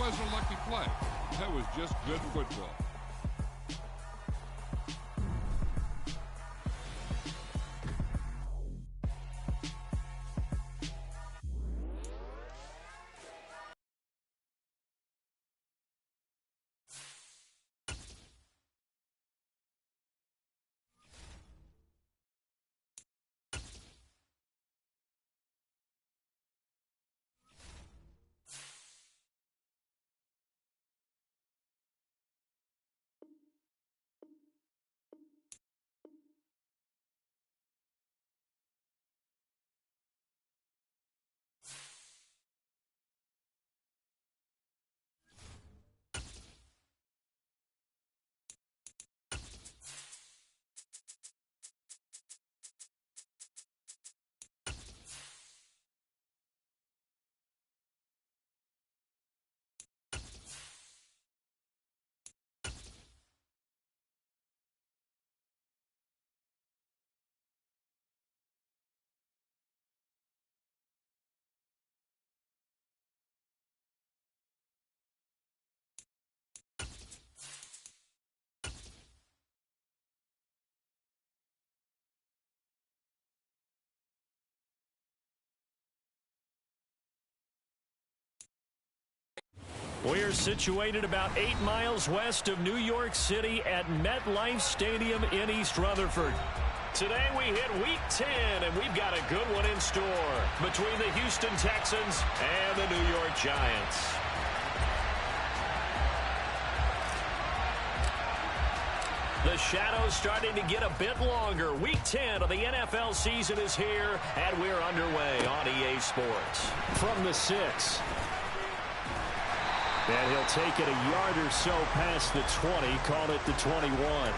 was a lucky play. That was just good football. We're situated about 8 miles west of New York City at MetLife Stadium in East Rutherford. Today we hit Week 10, and we've got a good one in store between the Houston Texans and the New York Giants. The shadow's starting to get a bit longer. Week 10 of the NFL season is here, and we're underway on EA Sports. From the 6. And he'll take it a yard or so past the 20, call it the 21.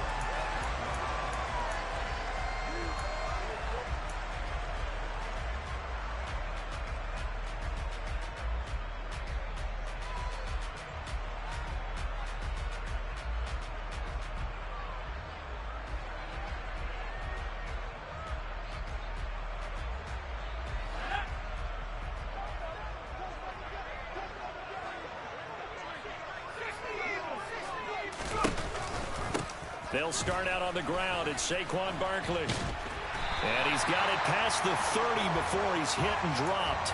They'll start out on the ground. It's Saquon Barkley. And he's got it past the 30 before he's hit and dropped.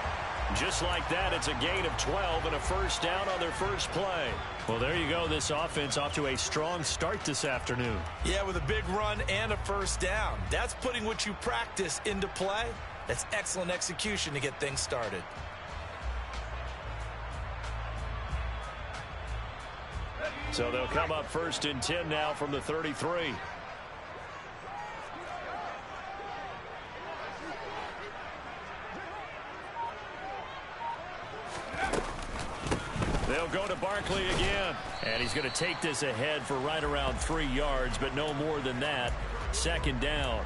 Just like that, it's a gain of 12 and a first down on their first play. Well, there you go. This offense off to a strong start this afternoon. Yeah, with a big run and a first down. That's putting what you practice into play. That's excellent execution to get things started. So they'll come up first and 10 now from the 33. They'll go to Barkley again. And he's going to take this ahead for right around 3 yards, but no more than that. Second down.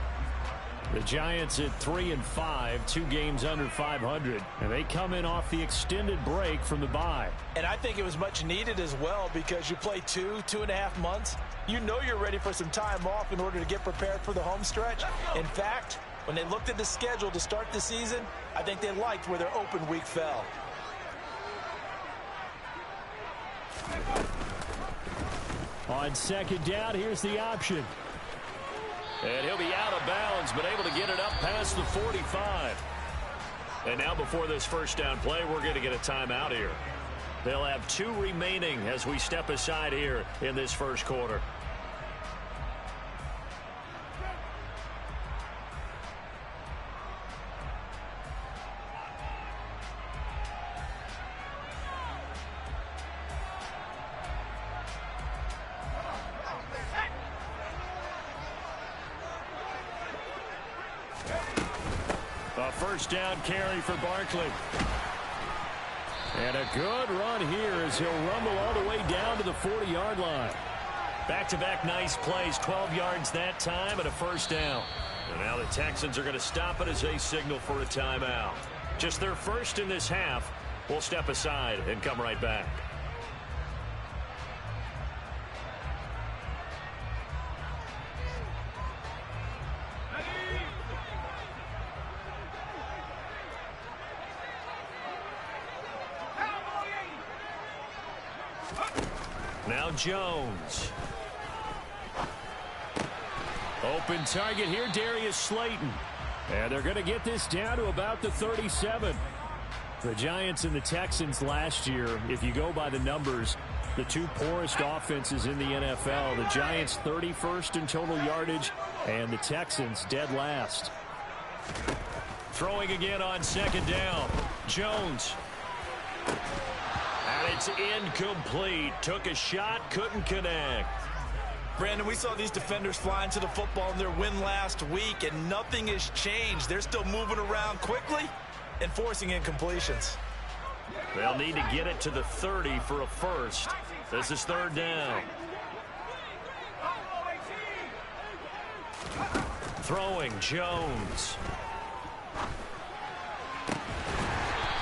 The Giants at 3-5, 2 games under 500, and they come in off the extended break from the bye. And I think it was much needed as well because you play 2.5 months. You know you're ready for some time off in order to get prepared for the home stretch. In fact, when they looked at the schedule to start the season, I think they liked where their open week fell. On second down, here's the option. And he'll be out of bounds, but able to get it up past the 45. And now before this first down play, we're going to get a timeout here. They'll have 2 remaining as we step aside here in this first quarter. A first down carry for Barkley. And a good run here as he'll rumble all the way down to the 40-yard line. Back-to-back nice plays, 12 yards that time and a first down. And now the Texans are going to stop it as they signal for a timeout. Just their first in this half. We'll step aside and come right back. Now Jones. Open target here, Darius Slayton. And they're going to get this down to about the 37. The Giants and the Texans last year, if you go by the numbers, the two poorest offenses in the NFL. The Giants 31st in total yardage, and the Texans dead last. Throwing again on second down. Jones. And it's incomplete. Took a shot, couldn't connect. Brandon, we saw these defenders flying to the football in their win last week, and nothing has changed. They're still moving around quickly and forcing incompletions. They'll need to get it to the 30 for a first. This is third down. Throwing, Jones.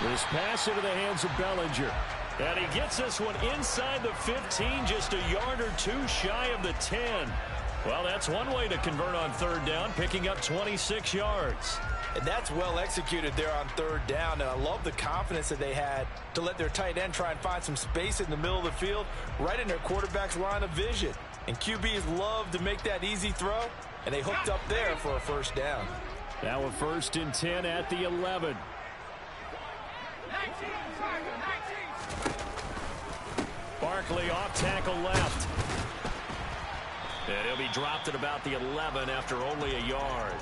This pass into the hands of Bellinger. And he gets this one inside the 15, just a yard or two shy of the 10. Well, that's one way to convert on third down, picking up 26 yards. And that's well executed there on third down. And I love the confidence that they had to let their tight end try and find some space in the middle of the field, right in their quarterback's line of vision. And QBs love to make that easy throw, and they hooked up there for a first down. Now a 1st and 10 at the 11. Barkley off tackle left. And he'll be dropped at about the 11 after only a yard.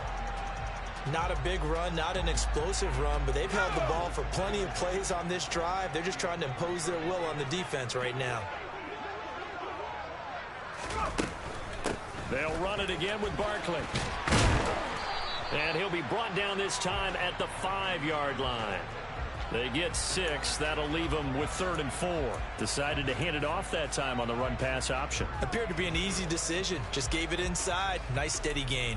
Not a big run, not an explosive run, but they've held the ball for plenty of plays on this drive. They're just trying to impose their will on the defense right now. They'll run it again with Barkley. And he'll be brought down this time at the 5-yard line. They get 6. That'll leave them with 3rd and 4. Decided to hand it off that time on the run-pass option. Appeared to be an easy decision. Just gave it inside. Nice steady gain.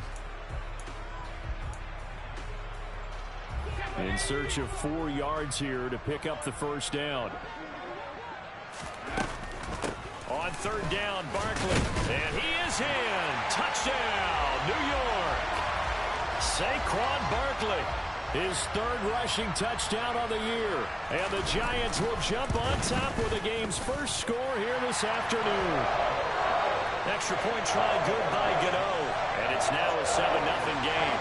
In search of 4 yards here to pick up the first down. On third down, Barkley. And he is in. Touchdown, New York. Saquon Barkley. His 3rd rushing touchdown of the year. And the Giants will jump on top with the game's first score here this afternoon. Extra point try good by Gano. And it's now a 7-0 game.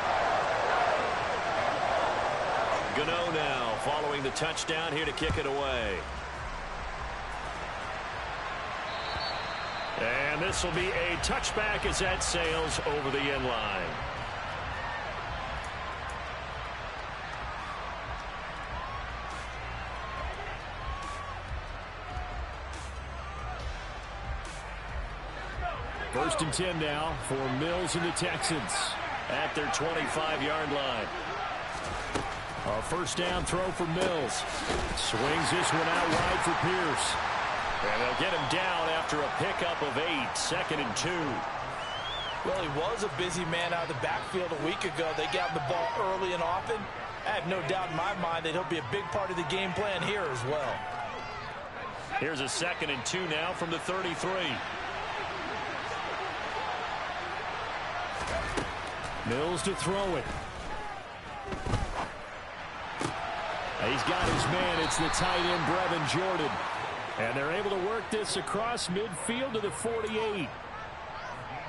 Gano now following the touchdown here to kick it away. And this will be a touchback as that sails over the end line. First and 10 now for Mills and the Texans at their 25-yard line. A first down throw for Mills. Swings this one out wide for Pierce. And they'll get him down after a pickup of 8, 2nd and 2. Well, he was a busy man out of the backfield a week ago. They got the ball early and often. I have no doubt in my mind that he'll be a big part of the game plan here as well. Here's a 2nd and 2 now from the 33. Mills to throw it. He's got his man. It's the tight end, Brevin Jordan. And they're able to work this across midfield to the 48.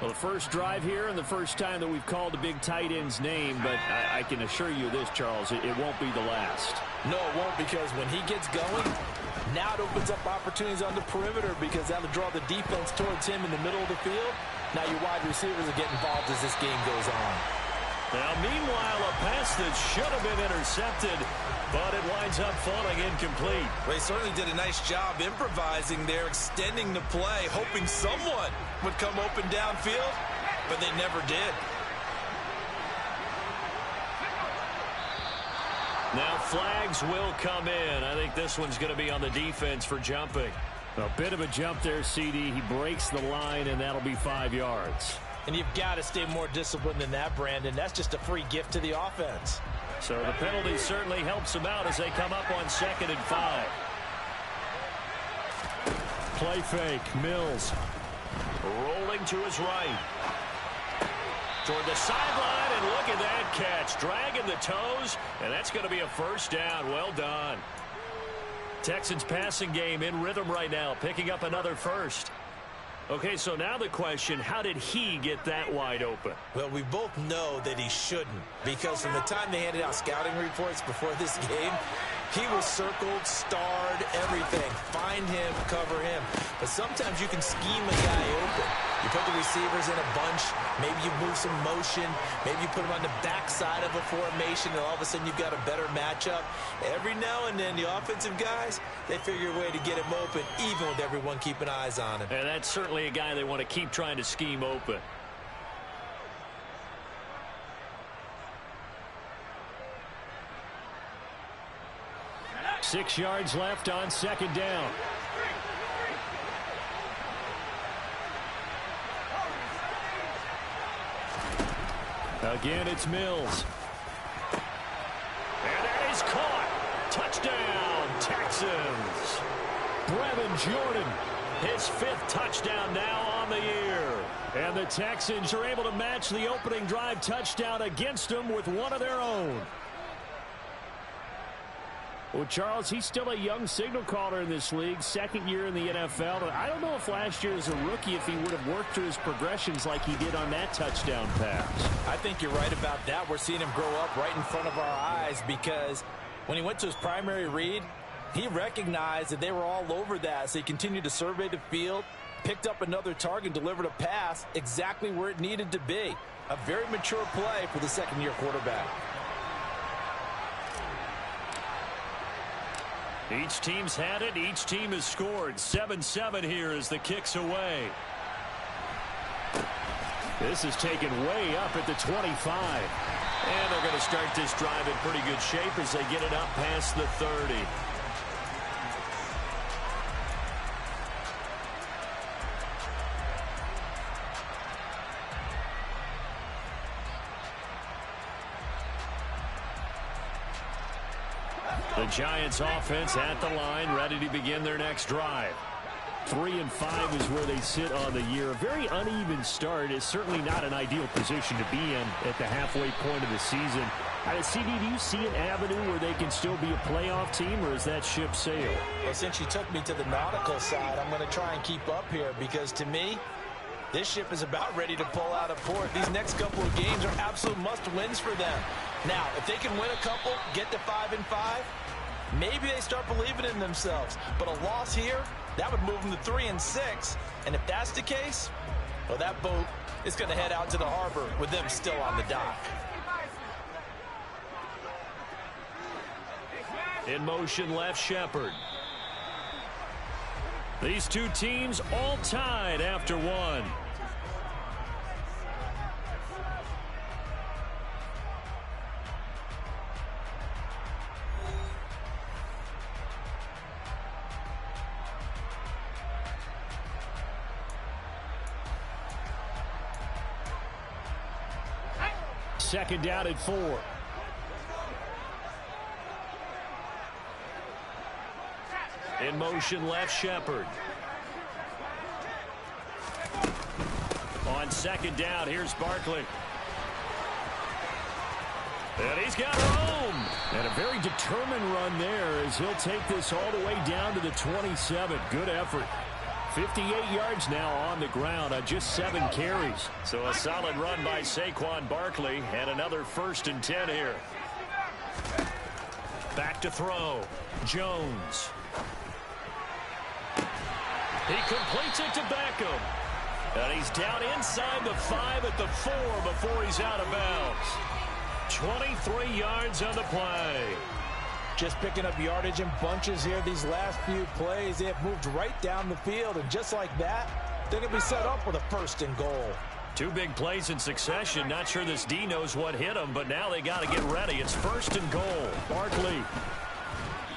Well, the first drive here and the first time that we've called the big tight end's name, but I can assure you this, Charles, it won't be the last. No, it won't, because when he gets going, now it opens up opportunities on the perimeter, because that'll draw the defense towards him in the middle of the field. Now your wide receivers will get involved as this game goes on. Now, meanwhile, a pass that should have been intercepted, but it winds up falling incomplete. Well, he certainly did a nice job improvising there, extending the play, hoping someone would come open downfield, but they never did. Now flags will come in. I think this one's going to be on the defense for jumping. A bit of a jump there, CD. He breaks the line, and that'll be 5 yards. And you've got to stay more disciplined than that, Brandon. That's just a free gift to the offense. So the penalty certainly helps them out as they come up on 2nd and 5. Play fake. Mills rolling to his right. Toward the sideline, and look at that catch. Dragging the toes, and that's going to be a first down. Well done. Texans passing game in rhythm right now, picking up another first. Okay, so now the question, how did he get that wide open? Well, we both know that he shouldn't, because from the time they handed out scouting reports before this game, he was circled, starred, everything. Find him, cover him. But sometimes you can scheme a guy open. You put the receivers in a bunch. Maybe you move some motion. Maybe you put them on the backside of a formation, and all of a sudden you've got a better matchup. Every now and then, the offensive guys, they figure a way to get him open, even with everyone keeping eyes on him. And that's certainly a guy they want to keep trying to scheme open. Six yards left on second down. Again, it's Mills. And that is caught. Touchdown, Texans. Brevin Jordan, his 5th touchdown now on the year. And the Texans are able to match the opening drive touchdown against them with one of their own. Well, Charles, he's still a young signal caller in this league, 2nd year in the NFL. And I don't know if last year as a rookie, if he would have worked through his progressions like he did on that touchdown pass. I think you're right about that. We're seeing him grow up right in front of our eyes, because when he went to his primary read, he recognized that they were all over that. So he continued to survey the field, picked up another target, delivered a pass exactly where it needed to be. A very mature play for the 2nd-year quarterback. Each team's had it. Each team has scored. 7-7 here as the kick's away. This is taken way up at the 25. And they're going to start this drive in pretty good shape as they get it up past the 30. The Giants offense at the line, ready to begin their next drive. 3-5 is where they sit on the year. A very uneven start is certainly not an ideal position to be in at the halfway point of the season. CD, do you see an avenue where they can still be a playoff team, or is that ship sailed? Well, since you took me to the nautical side, I'm going to try and keep up here, because to me, this ship is about ready to pull out of port. These next couple of games are absolute must-wins for them. Now, if they can win a couple, get to 5-5, maybe they start believing in themselves. But a loss here, that would move them to 3-6. And if that's the case, well, that boat is going to head out to the harbor with them still on the dock. In motion, left Shepard. These two teams all tied after one. Second down at 4. In motion, left Shepard. On second down, here's Barkley. And he's got room. And a very determined run there as he'll take this all the way down to the 27. Good effort. 58 yards now on the ground on just 7 carries. So a solid run by Saquon Barkley, and another 1st and 10 here. Back to throw. Jones. He completes it to Beckham. And he's down inside the 5 at the 4 before he's out of bounds. 23 yards on the play. Just picking up yardage in bunches here these last few plays. They have moved right down the field, and just like that, they're going to be set up with a 1st and goal. 2 big plays in succession. Not sure this D knows what hit him, but now they got to get ready. It's 1st and goal. Barkley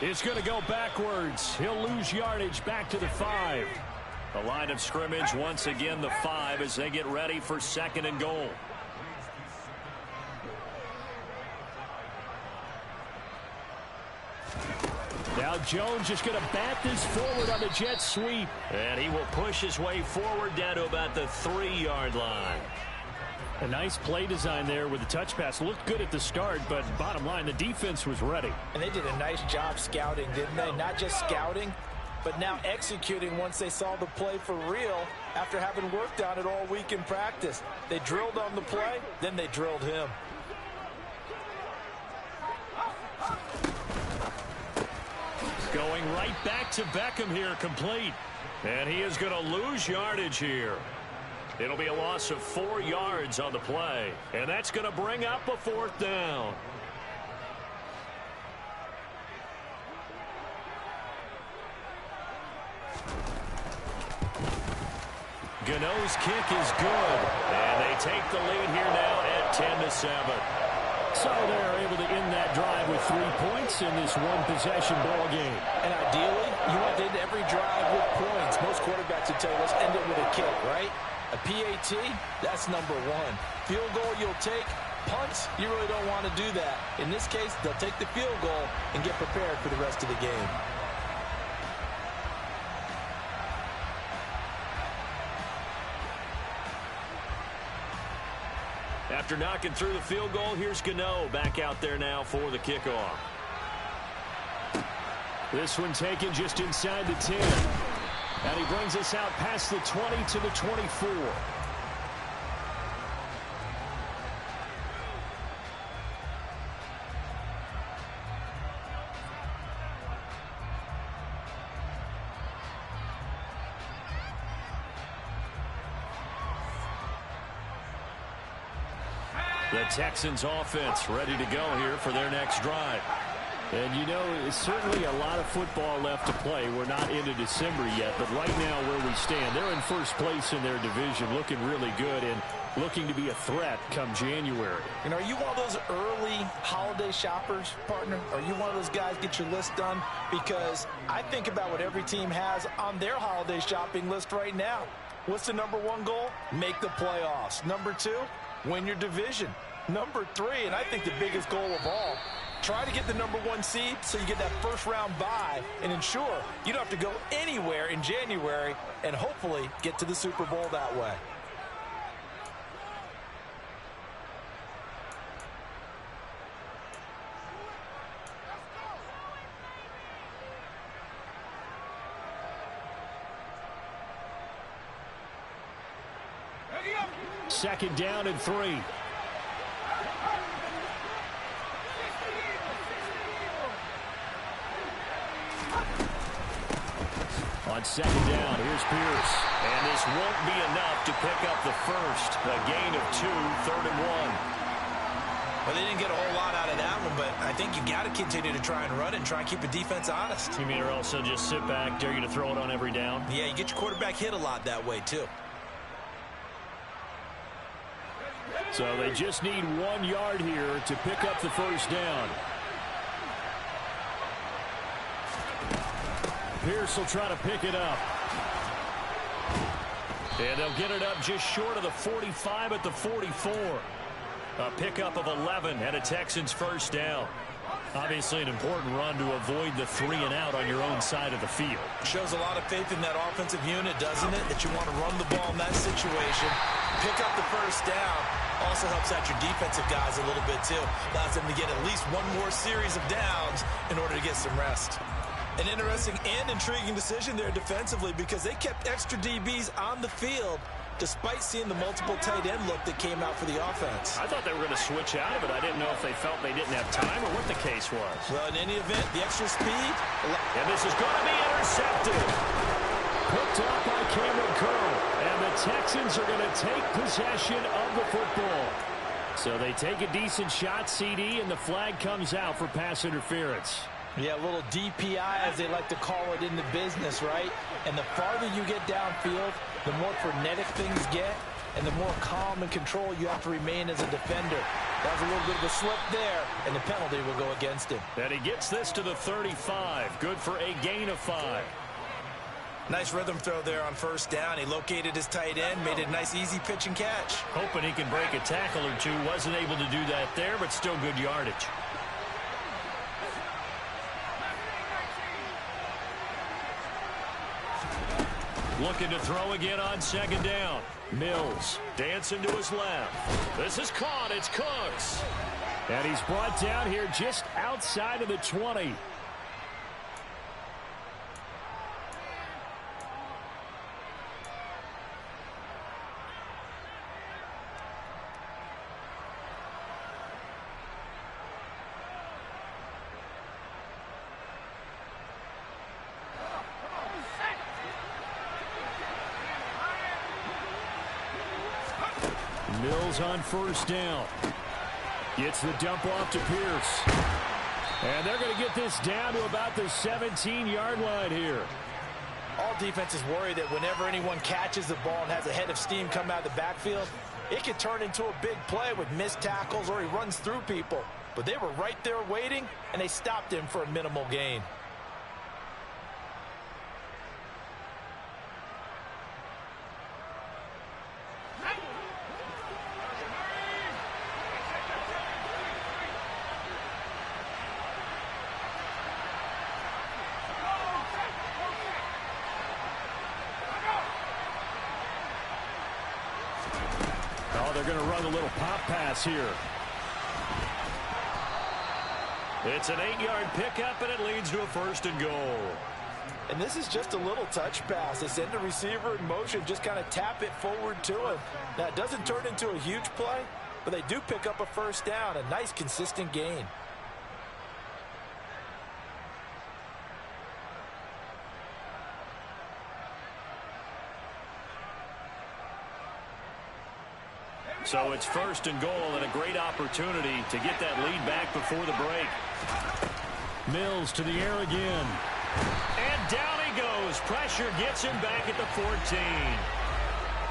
is going to go backwards. He'll lose yardage back to the 5. The line of scrimmage once again the 5 as they get ready for 2nd and goal. Now Jones just going to bat this forward on the jet sweep. And he will push his way forward down to about the 3-yard line. A nice play design there with the touch pass. Looked good at the start, but bottom line, the defense was ready. And they did a nice job scouting, didn't they? Not just scouting, but now executing once they saw the play for real after having worked on it all week in practice. They drilled on the play, then they drilled him. Going right back to Beckham here, complete. And he is going to lose yardage here. It'll be a loss of 4 yards on the play. And that's going to bring up a 4th down. Gano's kick is good. And they take the lead here now at 10-7. So they're able to end that drive with 3 points in this one-possession ball game. And ideally, you want to end every drive with points. Most quarterbacks would tell you, let's end it with a kick, right? A PAT, that's number 1. Field goal you'll take. Punts, you really don't want to do that. In this case, they'll take the field goal and get prepared for the rest of the game. After knocking through the field goal, here's Gano back out there now for the kickoff. This one taken just inside the 10. And he brings us out past the 20 to the 24. The Texans offense ready to go here for their next drive. And, you know, it's certainly a lot of football left to play. We're not into December yet, but right now where we stand, they're in first place in their division, looking really good and looking to be a threat come January. And are you one of those early holiday shoppers, partner? Are you one of those guys get your list done? Because I think about what every team has on their holiday shopping list right now. What's the number 1 goal? Make the playoffs. Number 2, win your division. Number 3, and I think the biggest goal of all, try to get the number 1 seed so you get that first-round bye and ensure you don't have to go anywhere in January and hopefully get to the Super Bowl that way. Second down and 3. On second down, here's Pierce. And this won't be enough to pick up the first. A gain of 2, 3rd and 1. Well, they didn't get a whole lot out of that one, but I think you got to continue to try and run and try and keep the defense honest. You mean or also just sit back, dare you to throw it on every down? Yeah, you get your quarterback hit a lot that way, too. So they just need 1 yard here to pick up the first down. Pierce will try to pick it up. And they'll get it up just short of the 45 at the 44. A pickup of 11 and a Texans first down. Obviously an important run to avoid the 3 and out on your own side of the field. Shows a lot of faith in that offensive unit, doesn't it? That you want to run the ball in that situation. Pick up the first down. Also helps out your defensive guys a little bit, too. Allows them to get at least 1 more series of downs in order to get some rest. An interesting and intriguing decision there defensively because they kept extra DBs on the field despite seeing the multiple tight end look that came out for the offense. I thought they were going to switch out of it. I didn't know if they felt they didn't have time or what the case was. Well, in any event, the extra speed. And this is going to be intercepted. Picked up by Cameron Curl. And the Texans are going to take possession of the football. So they take a decent shot, CD, and the flag comes out for pass interference. Yeah, a little DPI, as they like to call it in the business, right? And the farther you get downfield, the more frenetic things get, and the more calm and control you have to remain as a defender. That was a little bit of a slip there, and the penalty will go against him. And he gets this to the 35. Good for a gain of 5. Nice rhythm throw there on first down. He located his tight end, made it a nice, easy pitch and catch. Hoping he can break a tackle or two. Wasn't able to do that there, but still good yardage. Looking to throw again on second down. Mills dancing to his left. This is caught. It's Cooks. And he's brought down here just outside of the 20. Mills on first down. Gets the dump off to Pierce. And they're going to get this down to about the 17-yard line here. All defenses worry that whenever anyone catches the ball and has a head of steam come out of the backfield, it could turn into a big play with missed tackles or he runs through people. But they were right there waiting, and they stopped him for a minimal gain. They're going to run a little pop pass here. It's an 8-yard pickup, and it leads to a 1st and goal. And this is just a little touch pass. They send the receiver in motion, just kind of tap it forward to him. Now, it doesn't turn into a huge play, but they do pick up a 1st down, a nice, consistent gain. So it's 1st and goal and a great opportunity to get that lead back before the break. Mills to the air again. And down he goes. Pressure gets him back at the 14.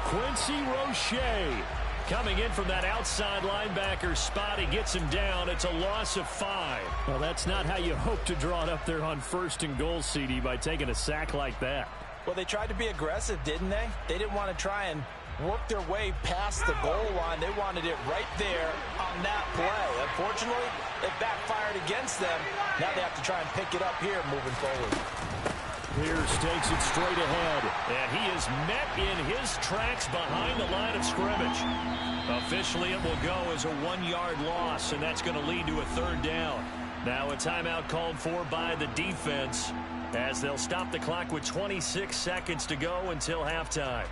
Quincy Roche coming in from that outside linebacker spot. He gets him down. It's a loss of 5. Well, that's not how you hope to draw it up there on 1st and goal, CD, by taking a sack like that. Well, they tried to be aggressive, didn't they? They didn't want to try and work their way past the goal line. They wanted it right there on that play. Unfortunately, it backfired against them. Now they have to try and pick it up here moving forward. Pierce takes it straight ahead, and he is met in his tracks behind the line of scrimmage. Officially, it will go as a 1-yard loss, and that's going to lead to a 3rd down. Now a timeout called for by the defense as they'll stop the clock with 26 seconds to go until halftime.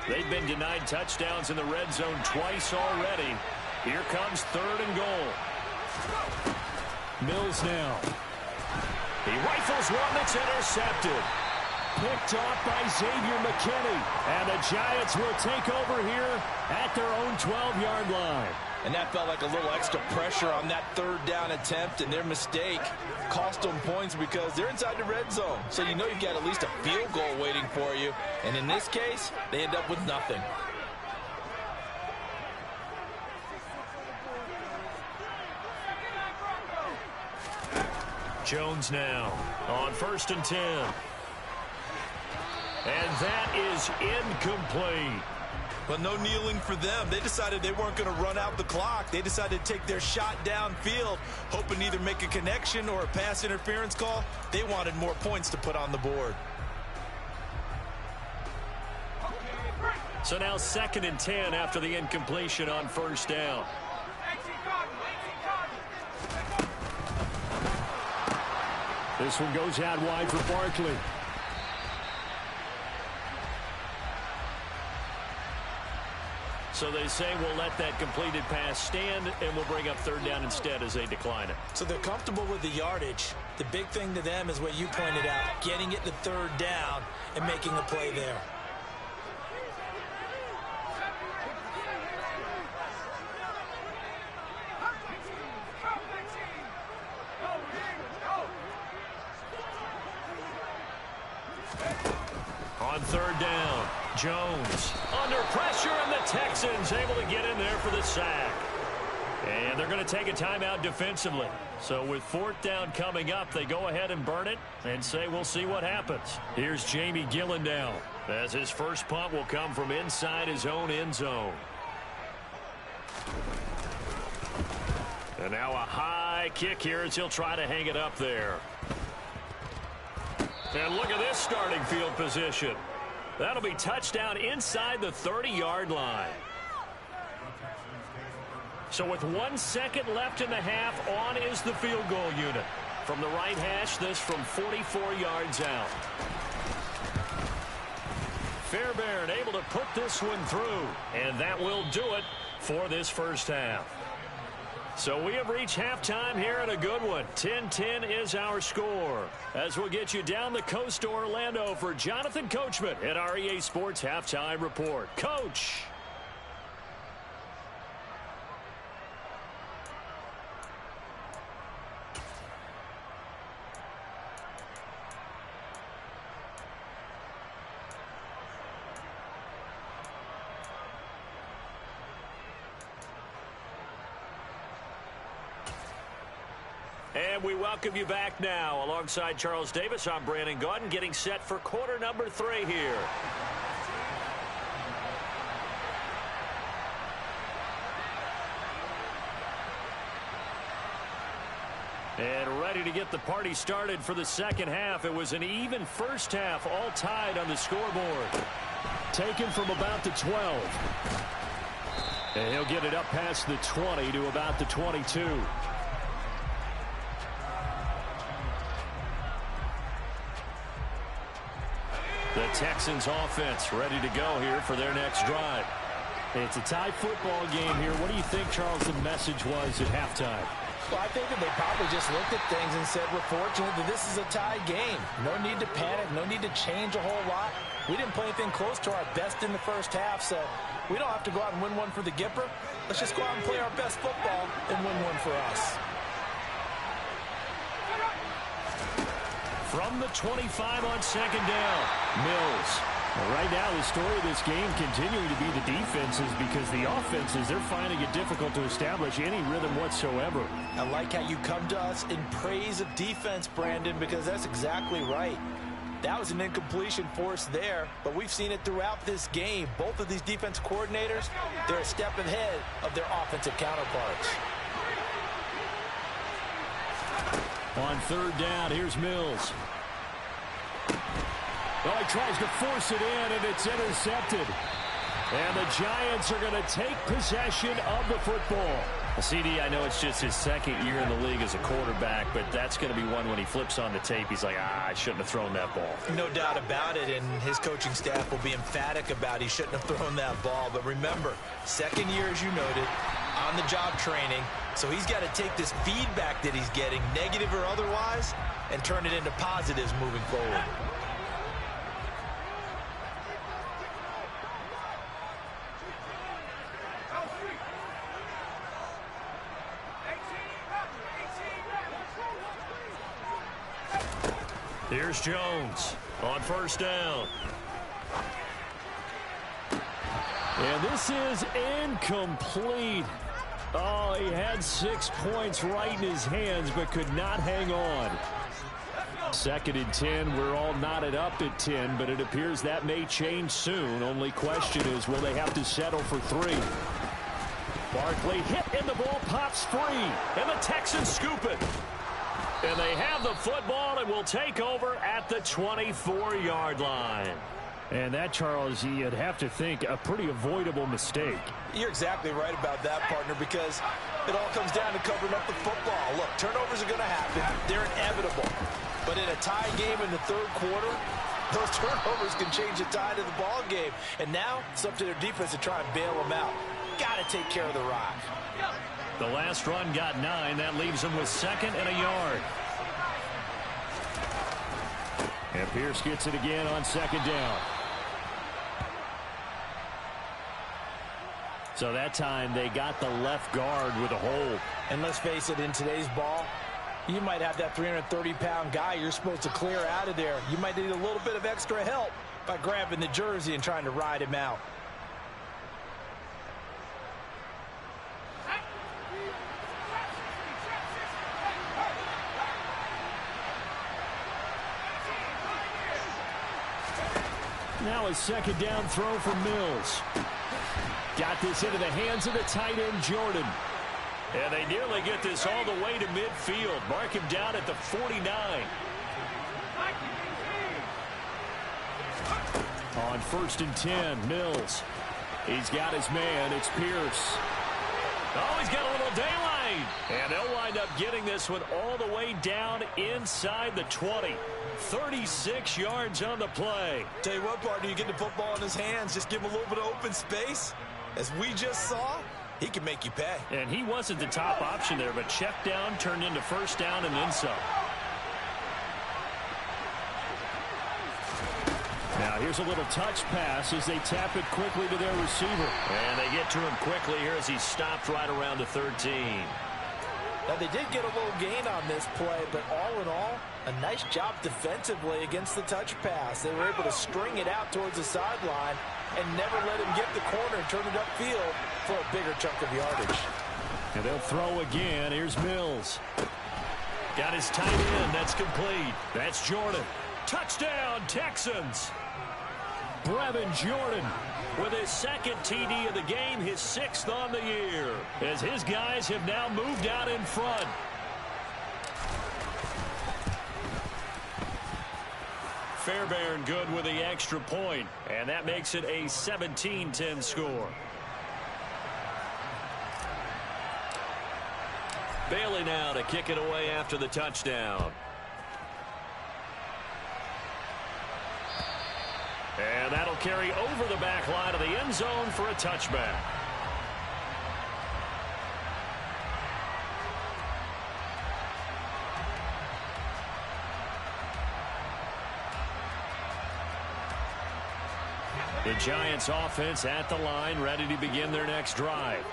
They've been denied touchdowns in the red zone twice already. Here comes 3rd and goal. Mills now. He rifles one that's intercepted. Picked off by Xavier McKinney. And the Giants will take over here at their own 12-yard line. And that felt like a little extra pressure on that 3rd down attempt, and their mistake cost them points because they're inside the red zone. So you know you've got at least a field goal waiting for you. And in this case, they end up with nothing. Jones now on 1st and 10. And that is incomplete. But no kneeling for them. They decided they weren't going to run out the clock. They decided to take their shot downfield, hoping to either make a connection or a pass interference call. They wanted more points to put on the board. So now 2nd and 10 after the incompletion on 1st down. This one goes out wide for Barkley. So they say we'll let that completed pass stand, and we'll bring up 3rd down instead as they decline it. So they're comfortable with the yardage. The big thing to them is what you pointed out, getting it to 3rd down and making a play there. On 3rd down, Jones under pressure, and the Texans able to get in there for the sack. And they're going to take a timeout defensively. So with 4th down coming up, they go ahead and burn it and say we'll see what happens. Here's Jamie Gillendow as his first punt will come from inside his own end zone. And now a high kick here as he'll try to hang it up there. And look at this starting field position. That'll be touchdown inside the 30-yard line. So with 1 second left in the half, on is the field goal unit. From the right hash, this from 44 yards out. Fairbairn able to put this one through. And that will do it for this first half. So we have reached halftime here in a good one. 10-10 is our score. As we'll get you down the coast to Orlando for Jonathan Coachman at our EA Sports Halftime Report. Coach. And we welcome you back now. Alongside Charles Davis, I'm Brandon Gaudin, getting set for quarter number 3 here. And ready to get the party started for the second half. It was an even first half, all tied on the scoreboard. Taken from about the 12. And he'll get it up past the 20 to about the 22. The Texans offense ready to go here for their next drive. It's a tie football game here. What do you think, Charles, the message was at halftime? Well, I think that they probably just looked at things and said, we're fortunate that this is a tie game. No need to panic. No need to change a whole lot. We didn't play anything close to our best in the first half, so we don't have to go out and win one for the Gipper. Let's just go out and play our best football and win one for us. From the 25 on second down, Mills. Well, right now, the story of this game continuing to be the defenses, because the offenses, they're finding it difficult to establish any rhythm whatsoever. I like how you come to us in praise of defense, Brandon, because that's exactly right. That was an incompletion force there, but we've seen it throughout this game. Both of these defense coordinators, they're a step ahead of their offensive counterparts. On third down, here's Mills. Well, he tries to force it in, and it's intercepted. And the Giants are going to take possession of the football. CD, I know it's just his second year in the league as a quarterback, but that's going to be one when he flips on the tape. He's like, I shouldn't have thrown that ball. No doubt about it, and his coaching staff will be emphatic about he shouldn't have thrown that ball. But remember, second year, as you noted, on-the-job training. So he's got to take this feedback that he's getting, negative or otherwise, and turn it into positives moving forward. Here's Jones on first down. And this is incomplete. Oh, he had 6 points right in his hands, but could not hang on. Second and 10. We're all knotted up at 10, but it appears that may change soon. Only question is, will they have to settle for 3? Barkley hit, and the ball pops free. And the Texans scoop it. And they have the football and will take over at the 24-yard line. And that, Charles, you'd have to think a pretty avoidable mistake. You're exactly right about that, partner, because it all comes down to covering up the football. Look, turnovers are going to happen. They're inevitable. But in a tie game in the third quarter, those turnovers can change the tide of the ball game. And now it's up to their defense to try and bail them out. Got to take care of the rock. The last run got 9. That leaves them with second and a yard. And Pierce gets it again on second down. So that time they got the left guard with a hold. And let's face it, in today's ball, you might have that 330-pound guy you're supposed to clear out of there. You might need a little bit of extra help by grabbing the jersey and trying to ride him out. Now a second down throw for Mills. Got this into the hands of the tight end, Jordan. And they nearly get this all the way to midfield. Mark him down at the 49. On 1st and 10, Mills. He's got his man. It's Pierce. Oh, he's got a little daylight. And they'll wind up getting this one all the way down inside the 20. 36 yards on the play. Tell you what, partner, you get the football in his hands, just give him a little bit of open space. As we just saw, he can make you pay. And he wasn't the top option there, but check down turned into first down and then some. Now here's a little touch pass as they tap it quickly to their receiver. And they get to him quickly here as he stopped right around the 13. Now, they did get a little gain on this play, but all in all, a nice job defensively against the touch pass. They were able to string it out towards the sideline and never let him get the corner and turn it upfield for a bigger chunk of yardage. And they'll throw again. Here's Mills. Got his tight end. That's complete. That's Jordan. Touchdown, Texans. Brevin Jordan with his second TD of the game, his 6th on the year, as his guys have now moved out in front. Fairbairn good with the extra point, and that makes it a 17-10 score. Bailey now to kick it away after the touchdown. And that'll carry over the back line of the end zone for a touchback. The Giants offense at the line, ready to begin their next drive.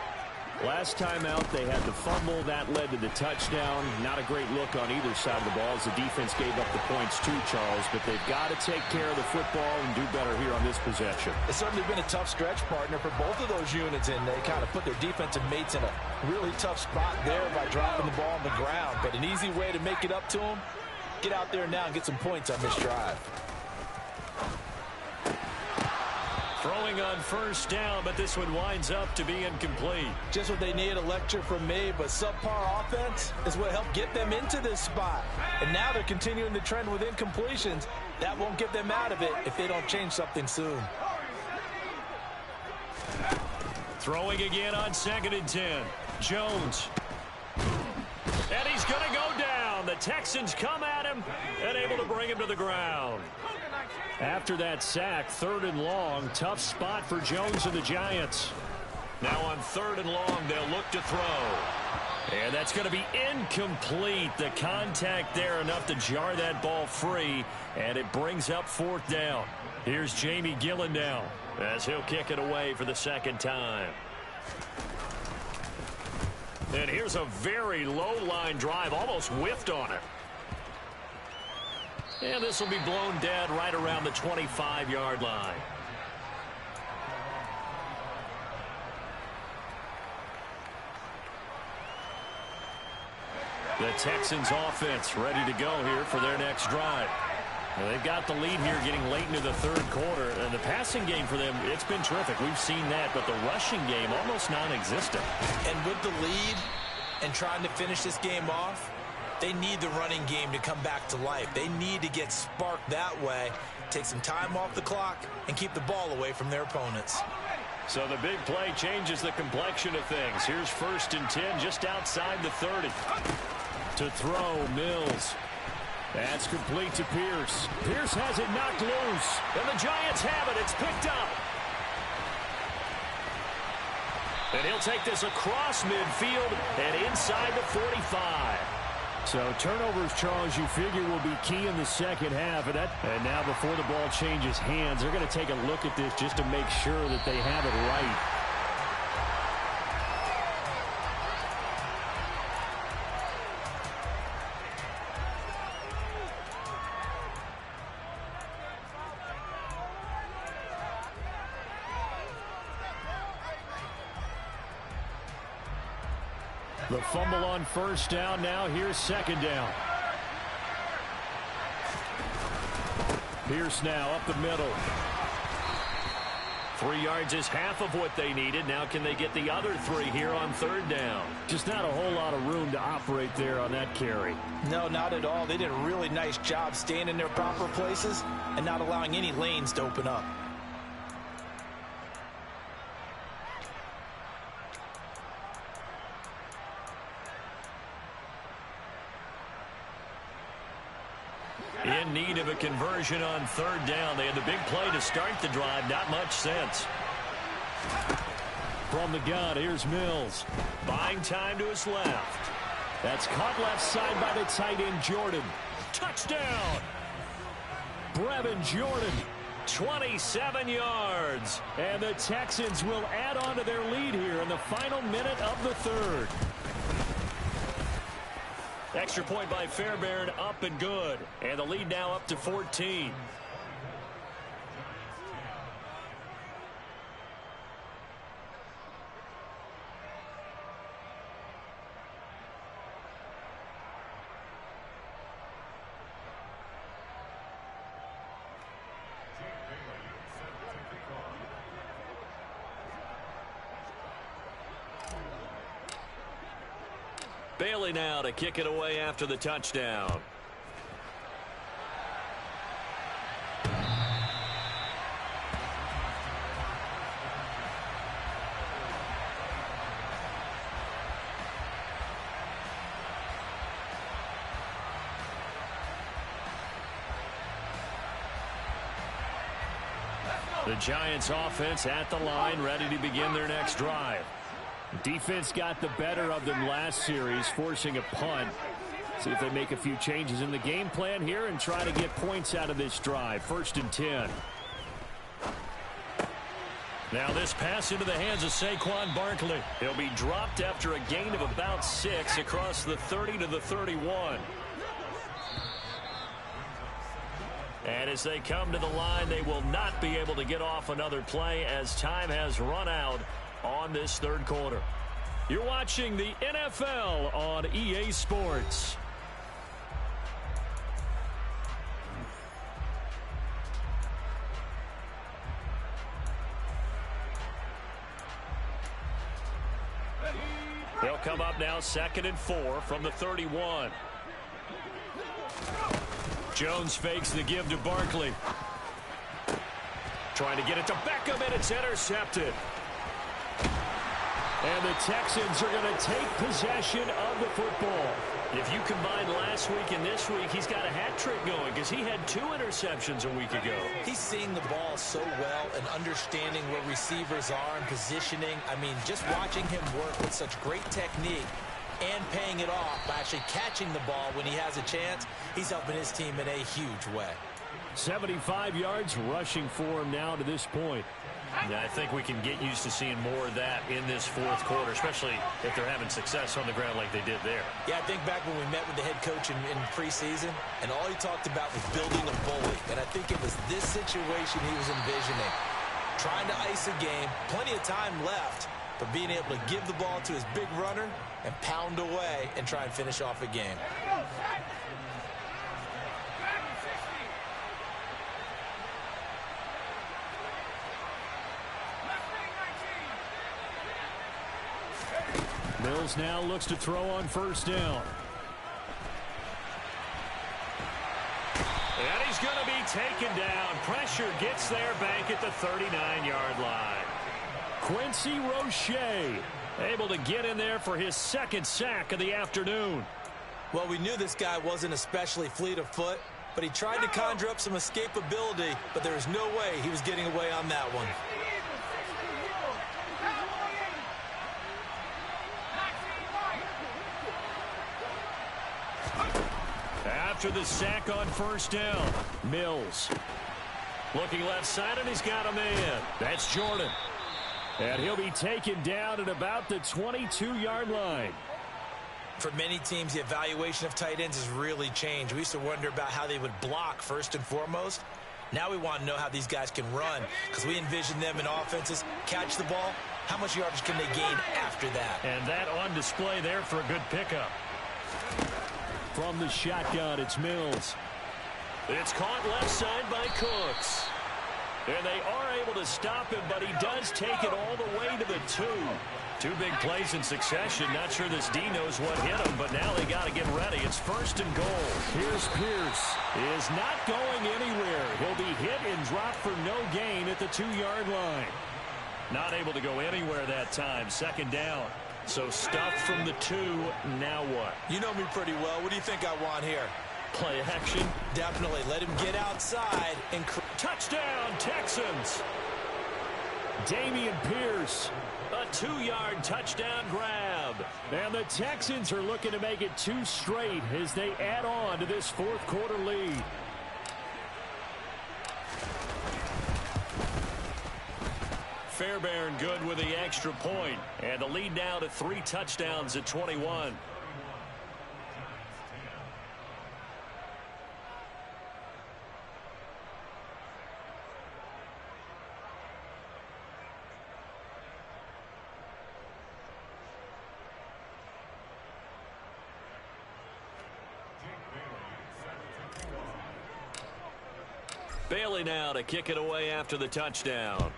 Last time out, they had the fumble. That led to the touchdown. Not a great look on either side of the ball as the defense gave up the points too, Charles. But they've got to take care of the football and do better here on this possession. It's certainly been a tough stretch, partner, for both of those units, and they kind of put their defensive mates in a really tough spot there by dropping the ball on the ground. But an easy way to make it up to them, get out there now and get some points on this drive. Throwing on first down, but this one winds up to be incomplete. Just what they need, a lecture from me, but subpar offense is what helped get them into this spot. And now they're continuing the trend with incompletions. That won't get them out of it if they don't change something soon. Throwing again on 2nd and 10. Jones. And he's going to go down. The Texans come at him and able to bring him to the ground. After that sack, 3rd and long, tough spot for Jones and the Giants. Now on 3rd and long, they'll look to throw. And that's going to be incomplete. The contact there enough to jar that ball free, and it brings up 4th down. Here's Jamie Gillen now as he'll kick it away for the 2nd time. And here's a very low-line drive, almost whiffed on it. And this will be blown dead right around the 25-yard line. The Texans offense ready to go here for their next drive. Well, they've got the lead here getting late into the 3rd quarter. And the passing game for them, it's been terrific. We've seen that, but the rushing game almost non-existent. And with the lead and trying to finish this game off, they need the running game to come back to life. They need to get sparked that way, take some time off the clock, and keep the ball away from their opponents. So the big play changes the complexion of things. Here's 1st and 10 just outside the 30. To throw, Mills. That's complete to Pierce. Pierce has it knocked loose. And the Giants have it. It's picked up. And he'll take this across midfield and inside the 45. So turnovers, Charles, you figure will be key in the 2nd half. And now before the ball changes hands, they're going to take a look at this just to make sure that they have it right. The fumble on 1st down. Now here's 2nd down. Pierce now up the middle. 3 yards is half of what they needed. Now can they get the other 3 here on 3rd down? Just not a whole lot of room to operate there on that carry. No, not at all. They did a really nice job staying in their proper places and not allowing any lanes to open up. In need of a conversion on 3rd down. They had the big play to start the drive. Not much sense. From the gun, here's Mills. Buying time to his left. That's caught left side by the tight end, Jordan. Touchdown! Brevin Jordan. 27 yards. And the Texans will add on to their lead here in the final minute of the 3rd. Extra point by Fairbairn, up and good. And the lead now up to 14. Bailey now to kick it away after the touchdown. The Giants offense at the line, ready to begin their next drive. Defense got the better of them last series, forcing a punt. See if they make a few changes in the game plan here and try to get points out of this drive. 1st and 10. Now this pass into the hands of Saquon Barkley. He'll be dropped after a gain of about 6 across the 30 to the 31. And as they come to the line, they will not be able to get off another play as time has run out on this 3rd quarter. You're watching the NFL on EA Sports. They'll come up now 2nd and 4 from the 31. Jones fakes the give to Barkley. Trying to get it to Beckham, and it's intercepted. And the Texans are going to take possession of the football. If you combine last week and this week, he's got a hat trick going because he had 2 interceptions a week ago. He's seeing the ball so well and understanding where receivers are and positioning. I mean, just watching him work with such great technique and paying it off by actually catching the ball when he has a chance, he's helping his team in a huge way. 75 yards rushing for him now to this point. Yeah, I think we can get used to seeing more of that in this 4th quarter, especially if they're having success on the ground like they did there. Yeah, I think back when we met with the head coach in preseason, and all he talked about was building a bully. And I think it was this situation he was envisioning. Trying to ice a game, plenty of time left, but being able to give the ball to his big runner and pound away and try and finish off a game. Mills now looks to throw on 1st down. And he's going to be taken down. Pressure gets there back at the 39-yard line. Quincy Roche able to get in there for his 2nd sack of the afternoon. Well, we knew this guy wasn't especially fleet of foot, but he tried to conjure up some escapability, but there was no way he was getting away on that one. After the sack on 1st down, Mills looking left side, and he's got a man. That's Jordan. And he'll be taken down at about the 22-yard line. For many teams, the evaluation of tight ends has really changed. We used to wonder about how they would block first and foremost. Now we want to know how these guys can run, because we envision them in offenses catch the ball. How much yardage can they gain after that? And that on display there for a good pickup. From the shotgun, it's Mills. It's caught left side by Cooks. And they are able to stop him, but he does take it all the way to the 2. 2 big plays in succession. Not sure this D knows what hit him, but now they got to get ready. It's 1st and goal. Here's Pierce. Is not going anywhere. He'll be hit and dropped for no gain at the 2-yard line. Not able to go anywhere that time. 2nd down. So stuffed from the 2. Now what? You know me pretty well. What do you think I want here? Play action. Definitely. Let him get outside. And touchdown, Texans. Damian Pierce. A 2-yard touchdown grab. And the Texans are looking to make it 2 straight as they add on to this 4th quarter lead. Fairbairn good with the extra point. And the lead now to 3 touchdowns at 21. Bailey now to kick it away after the touchdown.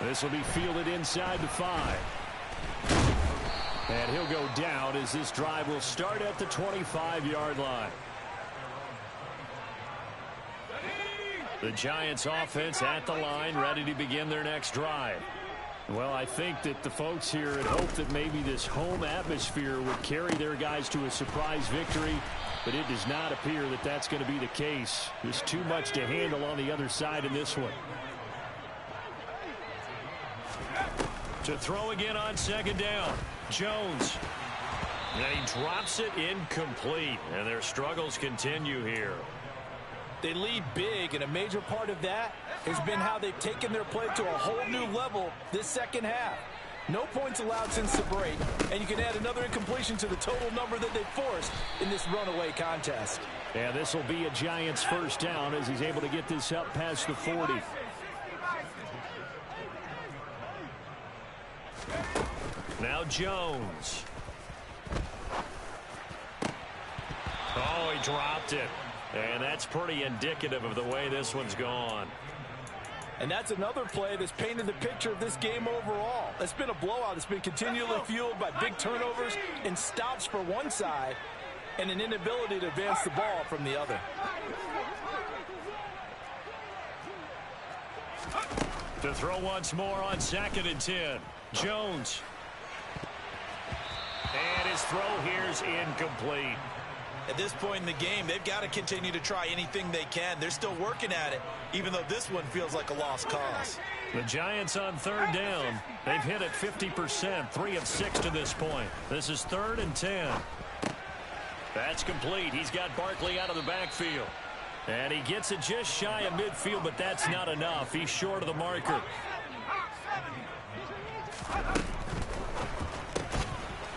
This will be fielded inside the 5. And he'll go down as this drive will start at the 25-yard line. The Giants offense at the line, ready to begin their next drive. Well, I think that the folks here had hoped that maybe this home atmosphere would carry their guys to a surprise victory, but it does not appear that that's going to be the case. There's too much to handle on the other side in this one. To throw again on 2nd down. Jones. And he drops it incomplete. And their struggles continue here. They lead big, and a major part of that has been how they've taken their play to a whole new level this 2nd half. No points allowed since the break, and you can add another incompletion to the total number that they've forced in this runaway contest. And this will be a Giants 1st down as he's able to get this up past the 40. Now Jones. Oh, he dropped it. And that's pretty indicative of the way this one's gone. And that's another play that's painted the picture of this game overall. It's been a blowout. It's been continually fueled by big turnovers and stops for one side and an inability to advance the ball from the other. To throw once more on 2nd and 10. Jones. And his throw here's incomplete. At this point in the game, they've got to continue to try anything they can. They're still working at it, even though this one feels like a lost cause. The Giants on 3rd down. They've hit it 50%, 3 of 6 to this point. This is 3rd and 10. That's complete. He's got Barkley out of the backfield. And he gets it just shy of midfield, but that's not enough. He's short of the marker.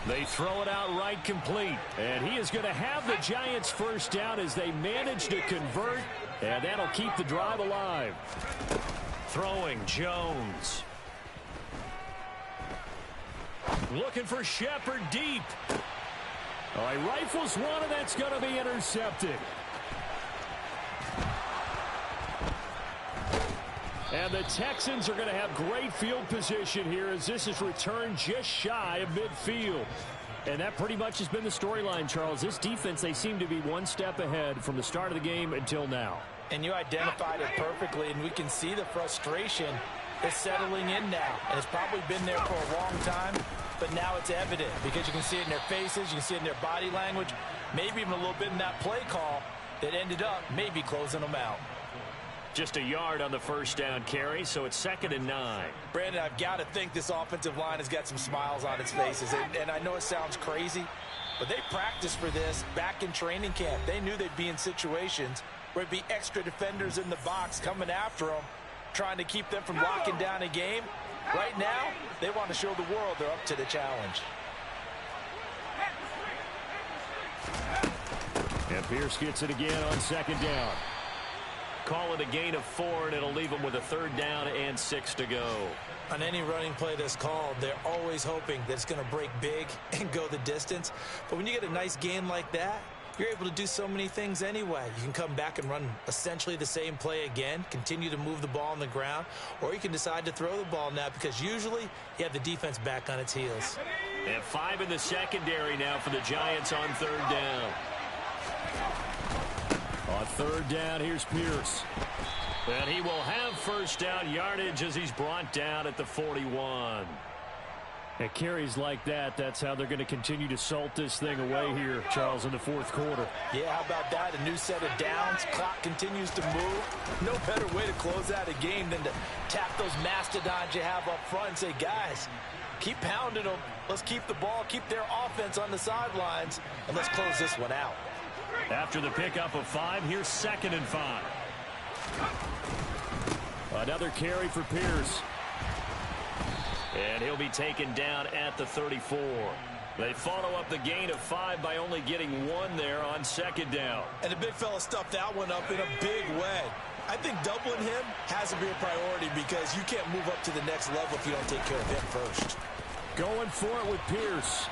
They throw it out right complete. And he is going to have the Giants 1st down as they manage to convert. And that'll keep the drive alive. Throwing Jones. Looking for Shepard deep. Oh, he rifles one, and that's going to be intercepted. And the Texans are going to have great field position here as this is returned just shy of midfield. And that pretty much has been the storyline, Charles. This defense, they seem to be one step ahead from the start of the game until now. And you identified it perfectly, and we can see the frustration is settling in now. And it's probably been there for a long time, but now it's evident because you can see it in their faces, you can see it in their body language, maybe even a little bit in that play call that ended up maybe closing them out. Just a yard on the 1st down carry, so it's 2nd and 9. Brandon, I've got to think this offensive line has got some smiles on its faces. And I know it sounds crazy, but they practiced for this back in training camp. They knew they'd be in situations where it'd be extra defenders in the box coming after them, trying to keep them from locking down a game. Right now, they want to show the world they're up to the challenge. And Pierce gets it again on 2nd down. Call it a gain of 4, and it'll leave them with a 3rd down and 6 to go. On any running play that's called, they're always hoping that it's going to break big and go the distance. But when you get a nice gain like that, you're able to do so many things anyway. You can come back and run essentially the same play again, continue to move the ball on the ground, or you can decide to throw the ball now because usually you have the defense back on its heels. And 5 in the secondary now for the Giants on 3rd down. On 3rd down, here's Pierce. And he will have 1st down yardage as he's brought down at the 41. At carries like that, that's how they're going to continue to salt this thing away here, Charles, in the 4th quarter. Yeah, how about that? A new set of downs. Clock continues to move. No better way to close out a game than to tap those mastodons you have up front and say, guys, keep pounding them. Let's keep the ball, keep their offense on the sidelines, and let's close this one out. After the pickup of 5, here's 2nd and 5. Another carry for Pierce. And he'll be taken down at the 34. They follow up the gain of 5 by only getting 1 there on 2nd down. And the big fella stuffed that one up in a big way. I think doubling him has to be a priority because you can't move up to the next level if you don't take care of him first. Going for it with Pierce.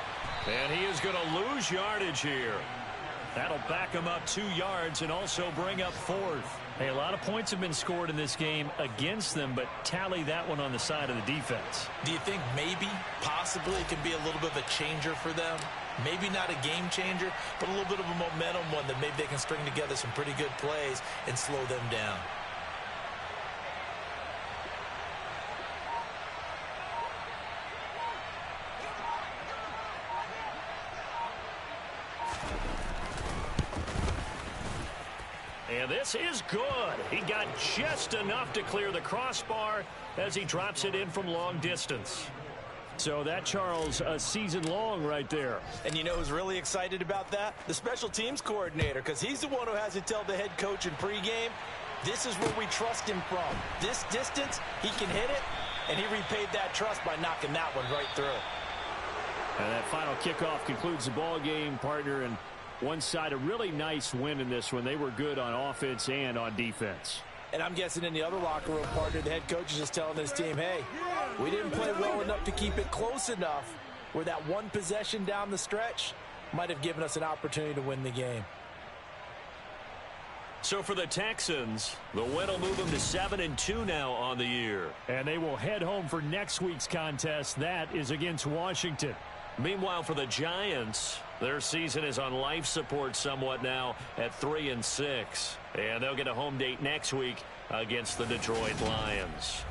And he is going to lose yardage here. That'll back him up 2 yards and also bring up 4th. Hey, a lot of points have been scored in this game against them, but tally that one on the side of the defense. Do you think maybe, possibly, it can be a little bit of a changer for them? Maybe not a game changer, but a little bit of a momentum one that maybe they can string together some pretty good plays and slow them down. And this is good. He got just enough to clear the crossbar as he drops it in from long distance. So that, Charles, a season long right there. And you know who's really excited about that? The special teams coordinator, because he's the one who has to tell the head coach in pregame, this is where we trust him from. This distance, he can hit it, and he repaid that trust by knocking that one right through. And that final kickoff concludes the ball game, partner, and one side a really nice win in this one. They were good on offense and on defense. And I'm guessing in the other locker room, partner, the head coach is just telling this team, hey, we didn't play well enough to keep it close enough where that one possession down the stretch might have given us an opportunity to win the game. So for the Texans, the win will move them to 7-2 now on the year. And they will head home for next week's contest. That is against Washington. Meanwhile, for the Giants, their season is on life support somewhat now at 3-6. And they'll get a home date next week against the Detroit Lions.